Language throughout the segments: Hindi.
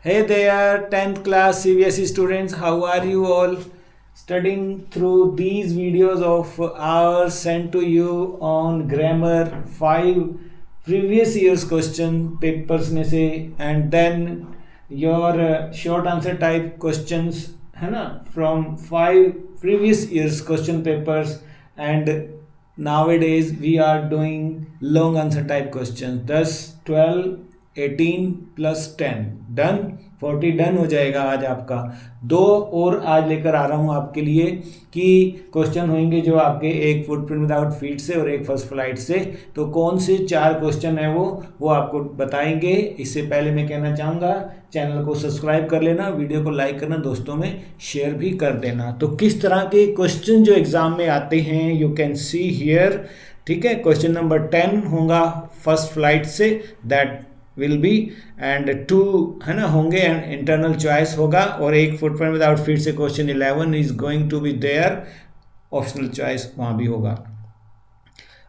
Hey there, 10th class CBSE students, how are you all? Studying through these videos of ours sent to you on grammar, 5 previous years question papers में से and then your short answer type questions है ना from 5 previous years question papers and nowadays we are doing long answer type questions 10 12 18 plus 10 done 40 done हो जाएगा आज आपका। दो और आज लेकर आ रहा हूँ आपके लिए कि क्वेश्चन होंगे जो आपके एक फुटप्रिंट विदाउट फीट से और एक फर्स्ट फ्लाइट से। तो कौन से 4 क्वेश्चन है वो आपको बताएंगे। इससे पहले मैं कहना चाहूँगा चैनल को सब्सक्राइब कर लेना, वीडियो को लाइक करना, दोस्तों में शेयर भी कर देना। तो किस तरह के क्वेश्चन जो एग्जाम में आते हैं यू कैन सी हियर, ठीक है। क्वेश्चन नंबर 10 होगा फर्स्ट फ्लाइट से, दैट विल बी एंड 2 है ना होंगे एंड इंटरनल चॉइस होगा, और एक फुटप्रिंट विदाउट फीट से question 11 is going to be there, optional choice वहाँ भी होगा।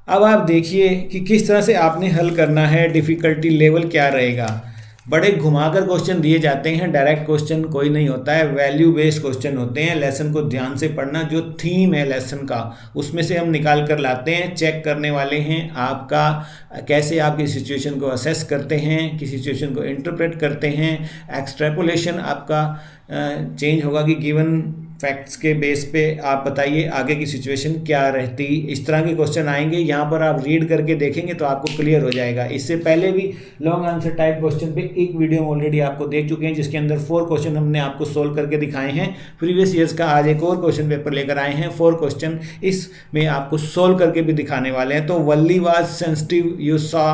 अब आप देखिए कि किस तरह से आपने हल करना है, डिफ़िकल्टी लेवल क्या रहेगा। बड़े घुमाकर क्वेश्चन दिए जाते हैं, डायरेक्ट क्वेश्चन कोई नहीं होता है, वैल्यू बेस्ड क्वेश्चन होते हैं। लेसन को ध्यान से पढ़ना, जो थीम है लेसन का उसमें से हम निकाल कर लाते हैं। चेक करने वाले हैं आपका कैसे आप किसी सिचुएशन को असेस करते हैं, किसी सिचुएशन को इंटरप्रेट करते हैं। एक्सट्रैपोलेशन आपका चेंज होगा कि गिवन फैक्ट्स के बेस पे आप बताइए आगे की सिचुएशन क्या रहती। इस तरह के क्वेश्चन आएंगे, यहाँ पर आप रीड करके देखेंगे तो आपको क्लियर हो जाएगा। इससे पहले भी लॉन्ग आंसर टाइप क्वेश्चन पे एक वीडियो हम ऑलरेडी आपको देख चुके हैं जिसके अंदर 4 क्वेश्चन हमने आपको सोल्व करके दिखाए हैं प्रीवियस ईयर्स का। आज एक और क्वेश्चन पेपर लेकर आए हैं, 4 क्वेश्चन इसमें आपको सोल्व करके भी दिखाने वाले हैं। तो Valli was sensitive you saw,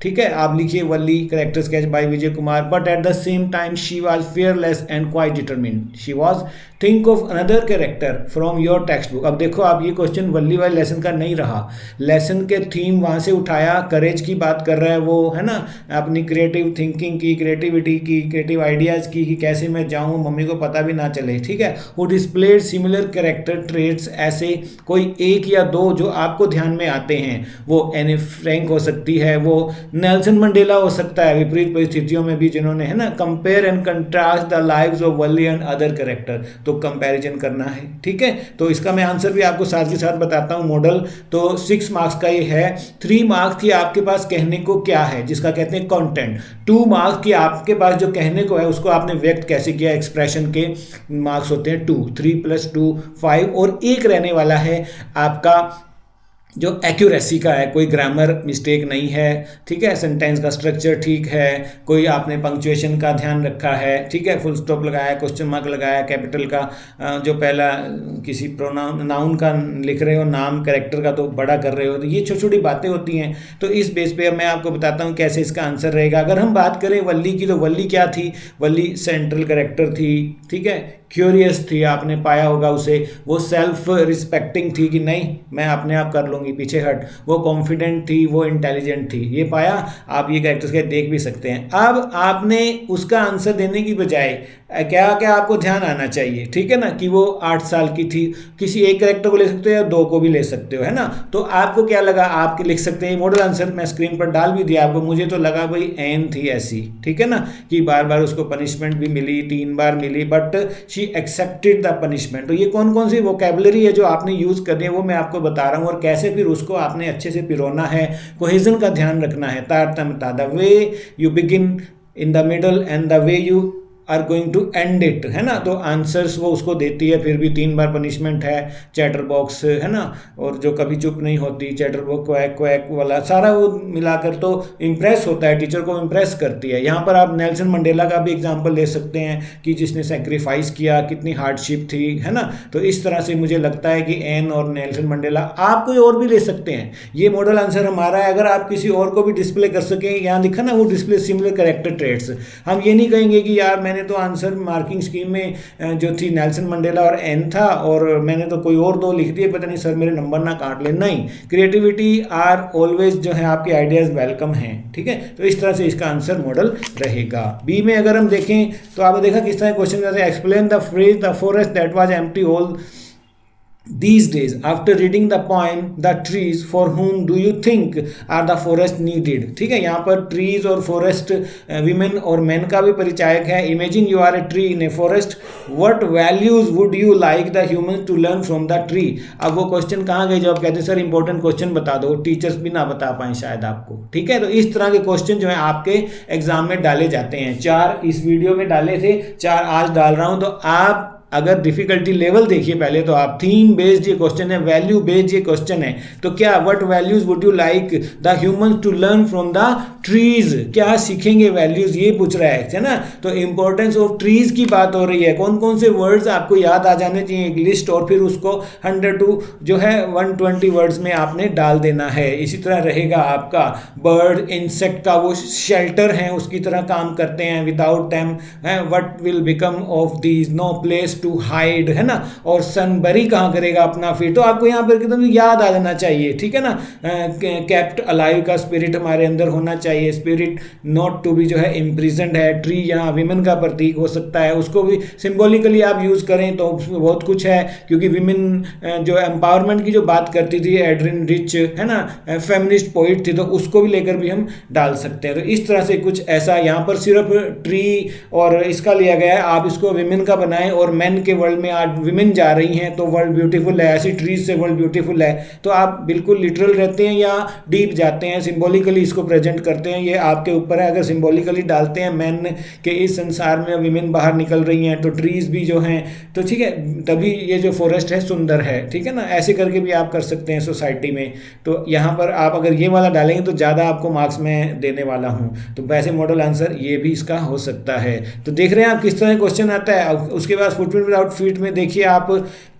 ठीक है, आप लिखिए Valli character sketch by Vijay Kumar, but at the same time she was fearless and quite determined. She was think of another character from your textbook. अब देखो आप ये क्वेश्चन वल्ली वाले लेसन का नहीं रहा, लेसन के थीम वहाँ से उठाया, करेज की बात कर रहा है वो, है ना, अपनी क्रिएटिव थिंकिंग की, क्रिएटिविटी की, क्रिएटिव आइडियाज़ की कि कैसे मैं जाऊँ मम्मी को पता भी ना चले, ठीक है। वो डिस्प्लेड सिमिलर कैरेक्टर ट्रेट्स, ऐसे कोई एक या दो जो आपको ध्यान में आते हैं। वो एनी फ्रैंक हो सकती है, वो नेल्सन मंडेला हो सकता है विपरीत परिस्थितियों में भी, जिन्होंने, है ना, compare and contrast the lives of Valli and other character. तो कंपैरिजन करना है, ठीक है। तो इसका मैं आंसर भी आपको साथ के साथ बताता हूं मॉडल। तो 6 मार्क्स का ये है। 3 मार्क्स की आपके पास कहने को क्या है, जिसका कहते हैं कंटेंट। 2 मार्क्स की आपके पास जो कहने को है उसको आपने व्यक्त कैसे किया, एक्सप्रेशन के मार्क्स होते हैं 2, 3 + 2 5, और एक रहने वाला है आपका जो एक्यूरेसी का है, कोई ग्रामर मिस्टेक नहीं है, ठीक है, सेंटेंस का स्ट्रक्चर ठीक है, कोई आपने पंक्चुएशन का ध्यान रखा है, ठीक है, फुल स्टॉप लगाया, क्वेश्चन मार्क लगाया, कैपिटल का जो पहला किसी प्रोनाउन नाउन का लिख रहे हो, नाम कैरेक्टर का तो बड़ा कर रहे हो, तो ये छोटी छोटी बातें होती हैं। तो इस बेस पे मैं आपको बताता हूँ कैसे इसका आंसर रहेगा। अगर हम बात करें वल्ली की, तो वल्ली क्या थी, वल्ली सेंट्रल कैरेक्टर थी, ठीक है, क्यूरियस थी, आपने पाया होगा उसे, वो सेल्फ रिस्पेक्टिंग थी कि नहीं मैं अपने आप कर लूँगी, पीछे हट, वो कॉन्फिडेंट थी, वो इंटेलिजेंट थी, ये पाया आप, ये कैरेक्टर्स के देख भी सकते हैं। अब आपने उसका आंसर देने की बजाय क्या क्या आपको ध्यान आना चाहिए, ठीक है ना, कि वो 8 साल की थी। किसी एक कैरेक्टर को ले सकते हो या 2 को भी ले सकते हो, है ना। तो आपको क्या लगा, आप लिख सकते हैं मॉडल आंसर, मैं स्क्रीन पर डाल भी दिया आपको। मुझे तो लगा भाई एन थी ऐसी, ठीक है ना, कि बार बार उसको पनिशमेंट भी मिली, 3 बार मिली, but she accepted the punishment. तो ये कौन कौन सी वोकैबुलरी है जो आपने यूज़ करनी है वो मैं आपको बता रहा हूँ, और कैसे फिर उसको आपने अच्छे से पिरोना है, कोहेजन का ध्यान रखना है, तारतम्यता, the way you begin in the middle and the way you are going to end it, है ना। तो आंसर्स वो उसको देती है, फिर भी 3 बार पनिशमेंट है, चैटर बॉक्स, है ना, और जो कभी चुप नहीं होती, चैटर बॉक्स, क्वैक क्वैक वाला सारा वो मिलाकर तो इम्प्रेस होता है, टीचर को इम्प्रेस करती है। यहाँ पर आप नेल्सन मंडेला का भी एग्जांपल ले सकते हैं कि जिसने सेक्रीफाइस किया, कितनी हार्डशिप थी, है ना। तो इस तरह से मुझे लगता है कि एन और नेल्सन मंडेला, आप कोई और भी ले सकते हैं। ये मॉडल आंसर हमारा है, अगर आप किसी और को भी डिस्प्ले कर सकें, यहाँ दिखा ना वो डिस्प्ले सिमिलर कैरेक्टर ट्रेट्स, हम ये नहीं कहेंगे कि यार मैंने तो आंसर मार्किंग स्कीम में जो थी नेल्सन मंडेला और एन था और मैंने तो कोई और 2 लिख दिए, पता नहीं सर मेरे नंबर ना काट ले। नहीं, क्रिएटिविटी आर ऑलवेज जो है आपके आइडियाज वेलकम हैं, ठीक है। तो इस तरह से इसका आंसर मॉडल रहेगा। बी में अगर हम देखें तो आपने देखा किस तरह क्वेश्चन, जैसे explain the phrase the forest that was empty all these days after reading the poem the trees for whom do you think are the forest needed। ठीक है, यहाँ पर trees और forest women और men का भी परिचायक है। imagine you are a tree in a forest, what values would you like the humans to learn from the tree। अब वो क्वेश्चन कहाँ गए जब आप कहते हैं सर इंपॉर्टेंट क्वेश्चन बता दो, टीचर्स भी ना बता पाए शायद आपको। ठीक है, तो इस तरह के क्वेश्चन जो है आपके एग्जाम में डाले जाते हैं। 4 इस वीडियो में डाले थे, 4 आज डाल रहा हूं। तो आप अगर डिफिकल्टी लेवल देखिए पहले तो आप थीम बेस्ड ये क्वेश्चन है, वैल्यू बेस्ड ये क्वेश्चन है। तो क्या what values would you like the humans to learn from the trees, क्या सीखेंगे वैल्यूज ये पूछ रहा है ना। तो इंपॉर्टेंस ऑफ ट्रीज की बात हो रही है, कौन कौन से वर्ड्स आपको याद आ जाने चाहिए एक लिस्ट, और फिर उसको 100 टू जो है 120 वर्ड्स में आपने डाल देना है। इसी तरह रहेगा आपका बर्ड इंसेक्ट का वो शेल्टर है उसकी तरह काम करते हैं, without them what will become of these, no place to hide, है ना। और सनबरी कहाँ करेगा अपना फिर, तो आपको यहाँ पर एकदम याद आ जाना चाहिए। ठीक है ना, केप्ट अलाइव का स्पिरिट हमारे अंदर होना चाहिए, स्पिरिट नॉट टू बी जो है इम्प्रिजन्ड है। ट्री यहाँ विमेन का प्रतीक हो सकता है, उसको भी सिंबॉलिकली आप यूज करें तो उसमें बहुत कुछ है, क्योंकि विमेन जो एम्पावरमेंट की जो बात करती थी एड्रिन रिच, है ना, फेमिनिस्ट पोइट थी, तो उसको भी लेकर भी हम डाल सकते हैं। तो इस तरह से कुछ ऐसा यहाँ पर सिर्फ ट्री और इसका लिया गया है, आप इसको विमेन का बनाएं और मैन के वर्ल्ड में आज विमेन जा रही हैं तो वर्ल्ड ब्यूटीफुल है, ऐसी ट्रीज से वर्ल्ड ब्यूटीफुल है। तो आप बिल्कुल लिटरल रहते हैं या डीप जाते हैं, सिंबॉलिकली इसको प्रेजेंट करते हैं, ये आपके ऊपर है। अगर सिंबॉलिकली डालते हैं मैन के इस संसार में विमेन बाहर निकल रही हैं तो ट्रीज भी जो हैं तो ठीक है, तभी ये जो फॉरेस्ट है सुंदर है। ठीक है ना, ऐसे करके भी आप कर सकते हैं सोसाइटी में। तो यहाँ पर आप अगर ये वाला डालेंगे तो ज़्यादा आपको मार्क्स में देने वाला हूँ। तो वैसे मॉडल आंसर ये भी इसका हो सकता है। तो देख रहे हैं आप किस तरह क्वेश्चन आता है। उसके बाद फुटप्रिंट विदाउट फीट में देखिए आप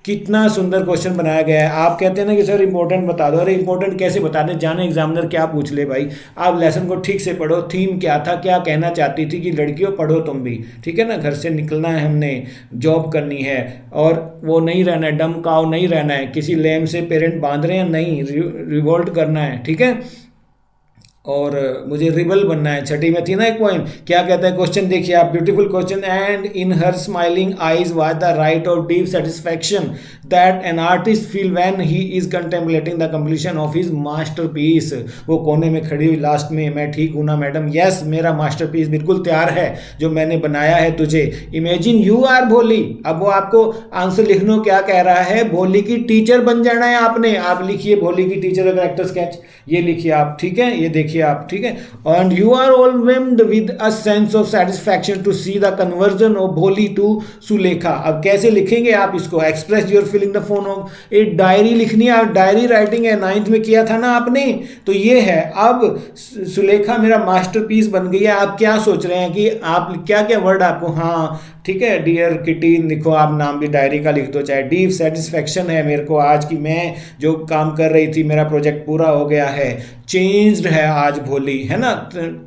कितना सुंदर क्वेश्चन बनाया गया है। आप कहते हैं ना कि सर इंपॉर्टेंट बता दो, अरे इंपॉर्टेंट कैसे बता दें, जाने एग्जामिनर क्या पूछ ले भाई। आप लेसन को ठीक से पढ़ो, थीम क्या था, क्या कहना चाहती थी कि लड़कियों पढ़ो तुम भी। ठीक है ना, घर से निकलना है हमने, जॉब करनी है, और वो नहीं रहना है, डम काव नहीं रहना है, किसी लेम से पेरेंट बांध रहे हैं नहीं, रिवोल्ट करना है। ठीक है, और मुझे रिबल बनना है। छठी में थी ना एक पोएम, क्या कहता है क्वेश्चन देखिए आप, beautiful question. And in her smiling eyes was the right of deep satisfaction that an artist feel when he is contemplating the completion of his masterpiece. वो कोने में खड़ी हुई लास्ट में, मैं ठीक हूं ना मैडम, यस मेरा मास्टरपीस बिल्कुल तैयार है जो मैंने बनाया है तुझे। इमेजिन यू आर भोली, अब वो आपको आंसर लिखने को क्या कह रहा है, भोली की टीचर बन जाना है आपने। आप लिखिए भोली की टीचर अगर एक्टर स्केच, ये लिखिए आप। ठीक है, ये देखिए आप। ठीक है, and you are overwhelmed with a sense of satisfaction to see the conversion of भोली टू सुलेखा। अब कैसे लिखेंगे आप इसको, express your feeling the phone of एक डायरी लिखनी है, आप डायरी राइटिंग है 9th में किया था ना आपने, तो ये है। अब सुलेखा मेरा मास्टरपीस बन गई है। आप क्या सोच रहे हैं कि आप क्या क्या वर्ड आपको, हाँ ठीक है, डियर किटी लिखो, आप नाम भी डायरी का लिख दो, चाहे डीप सेटिस्फैक्शन है मेरे को आज की, मैं जो काम कर रही थी मेरा प्रोजेक्ट पूरा हो गया है। चेंज्ड है आज भोली, है ना,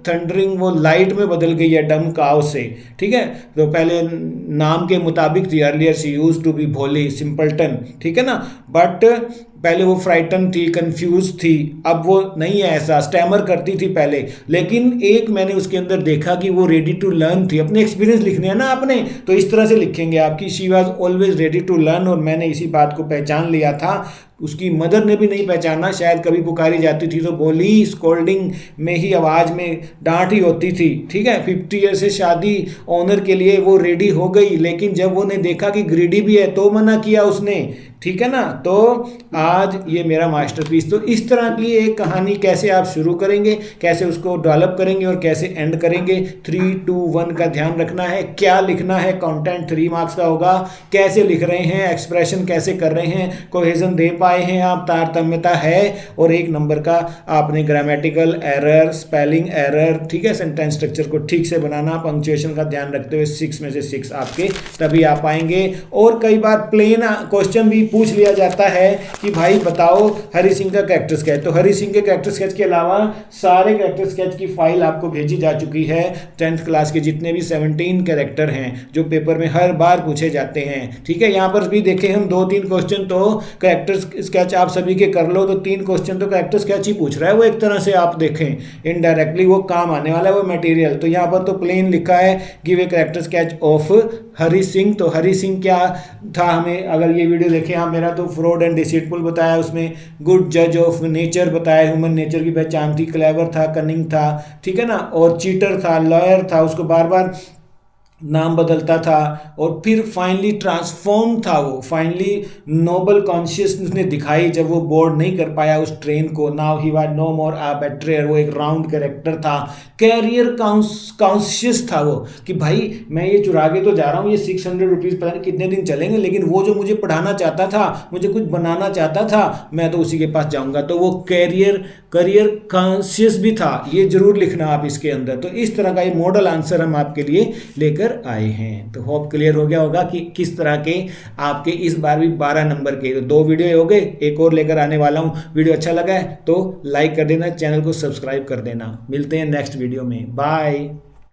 थंडरिंग वो लाइट में बदल गई है डम काव से। ठीक है, तो पहले नाम के मुताबिक थी, earlier she used to be भोली सिंपलटन। ठीक है ना, बट पहले वो फ्राइटन थी, कंफ्यूज थी, अब वो नहीं है ऐसा, स्टैमर करती थी पहले, लेकिन एक मैंने उसके अंदर देखा कि वो रेडी टू लर्न थी। अपने एक्सपीरियंस लिखने हैं ना आपने, तो इस तरह से लिखेंगे आपकी, she was always ready to learn. और मैंने इसी बात को पहचान लिया था, उसकी मदर ने भी नहीं पहचाना, शायद कभी पुकारी जाती थी तो बोली स्कोल्डिंग में ही, आवाज़ में डांट ही होती थी। ठीक है, 50 ईयर से शादी ऑनर के लिए वो रेडी हो गई, लेकिन जब वो ने देखा कि ग्रीडी भी है तो मना किया उसने। ठीक है ना, तो आज ये मेरा मास्टरपीस। तो इस तरह की एक कहानी कैसे आप शुरू करेंगे, कैसे उसको डेवलप करेंगे और कैसे एंड करेंगे, 3, 2, 1 का ध्यान रखना है। क्या लिखना है, कंटेंट 3 मार्क्स का होगा, कैसे लिख रहे हैं, एक्सप्रेशन कैसे कर रहे हैं, कोहेजन दे पाए हैं आप, तारतम्यता है, और 1 नंबर का आपने ग्रामेटिकल एरर, स्पेलिंग एरर, ठीक है, सेंटेंस स्ट्रक्चर को ठीक से बनाना, पंक्चुएशन का ध्यान रखते हुए 6 में से 6 आपके तभी आ पाएंगे। और कई बार प्लेन क्वेश्चन भी पूछ लिया जाता है कि भाई बताओ हरि सिंह का कैरेक्टर स्केच। तो हरि सिंह के कैरेक्टर स्केच के अलावा सारे कैरेक्टर स्केच की फाइल आपको भेजी जा चुकी है। 10th क्लास के जितने भी 17 कैरेक्टर हैं जो पेपर में हर बार पूछे जाते हैं। ठीक है, यहाँ पर भी देखें हम 2-3 क्वेश्चन तो कैरेक्टर स्केच आप सभी के कर लो, तो 3 क्वेश्चन तो कैरेक्टर स्केच ही पूछ रहा है वो, एक तरह से आप देखें इनडायरेक्टली वो काम आने वाला है वो मटेरियल। तो यहाँ पर तो प्लेन लिखा है give a character sketch of Hari Singh. तो हरि सिंह क्या था, हमें अगर ये वीडियो देखें यहाँ मेरा तो फ्रॉड एंड डिसीटफुल बताया, उसमें गुड जज ऑफ नेचर बताया, ह्यूमन नेचर की पहचान थी, क्लेवर था, कनिंग था, ठीक है ना, और चीटर था, लॉयर था, उसको बार बार नाम बदलता था, और फिर फाइनली ट्रांसफॉर्म था वो, फाइनली नोबल कॉन्शियसनेस ने दिखाई जब वो बोर्ड नहीं कर पाया उस ट्रेन को। नाउ ही वाज नो मोर अ बेट्रेयर, वो एक राउंड कैरेक्टर था, कैरियर कॉन्शियस था वो, कि भाई मैं ये चुरा के तो जा रहा हूँ, ये 600 रुपीज़ पता नहीं कितने दिन चलेंगे, लेकिन वो जो मुझे पढ़ाना चाहता था, मुझे कुछ बनाना चाहता था, मैं तो उसी के पास जाऊँगा। तो वो करियर कॉन्शियस भी था, ये जरूर लिखना आप इसके अंदर। तो इस तरह का ये मॉडल आंसर हम आपके लिए लेकर आए हैं। तो होप क्लियर हो गया होगा कि किस तरह के आपके इस बार भी 12 नंबर के। तो 2 वीडियो हो गए, एक और लेकर आने वाला हूं। वीडियो अच्छा लगा है तो लाइक कर देना, चैनल को सब्सक्राइब कर देना। मिलते हैं नेक्स्ट वीडियो में, बाय।